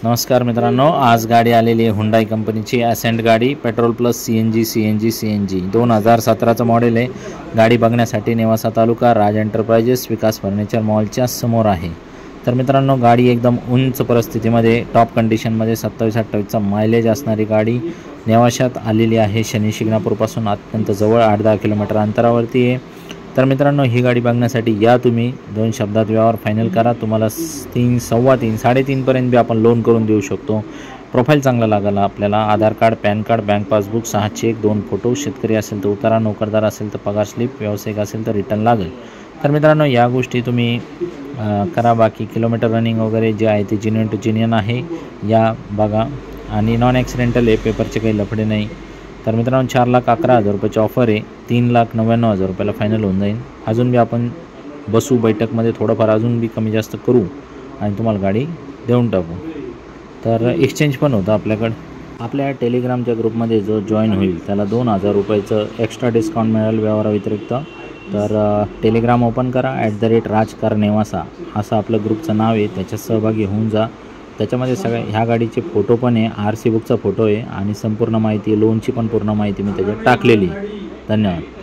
नमस्कार मित्रांनो, आज गाडी आलेली आहे हुंडाई कंपनीची ॲसेंट गाडी, पेट्रोल प्लस CNG 2017चं मॉडेल आहे। गाडी बघण्यासाठी नेवासा तालुका राज एंटरप्राइजेस विकास फर्निचर मॉलच्या समोर आहे। तर मित्रांनो, गाडी एकदम उंच परिस्थितीमध्ये टॉप कंडिशनमध्ये 27-28चा मायलेज असणारी गाडी नेवाशात आलेली आहे। शनी शिंगणापूरपासून अत्यंत जवळ 8-10 किलोमीटर अंतरावरती आहे। तर मित्रांनो, ही गाडी बघण्यासाठी या तुम्ही 2 शब्दात व्यवहार फायनल करा। तुम्हाला 3, 3.25, 3.5 पर्यंत बी आपण लोन करून देऊ शकतो। प्रोफाईल चांगला लागला आपल्याला। Aadhaar card, PAN card, bank passbook, 6 cheque, 2 photo, शेतकरी असेल तर उतारा, नोकरदार असेल तर पगार स्लिप, व्यावसायिक असेल तर रिटर्न लागेल। तर मित्रांनो, या गोष्टी तुम्ही करा। बाकी किलोमीटर रनिंग वगैरे जे आहे ते जिनियन टू जिनियन आहे, या बघा। आणि नॉन ॲक्सिडेंटल आहे, पेपरचे काही लफडे नाही। तर मित्रांनो, 4,11,000 रुपयाची ऑफर आहे। 3,99,000 रुपयाला फायनल होऊन जाईल। अजून बी आपण बसू बैठकमध्ये, थोडंफार अजून बी कमी जास्त करू आणि तुम्हाला गाडी देऊन टाकू। तर एक्सचेंज पण होतं आपल्याकडं। आपल्या टेलिग्रामच्या ग्रुपमध्ये जो जॉईन होईल त्याला 2,000 रुपयाचं एक्स्ट्रा डिस्काउंट मिळेल व्यवहाराव्यतिरिक्त। तर टेलिग्राम ओपन करा, @राजकार नेवासा असं आपलं ग्रुपचं नाव आहे, त्याच्यात सहभागी होऊन जा। त्याच्यामध्ये सगळ्या ह्या गाडीचे फोटो पण आहे, RC बुकचा फोटो आहे आणि संपूर्ण माहिती, लोनची पण पूर्ण माहिती मी त्याच्यात टाकलेली आहे। धन्यवाद।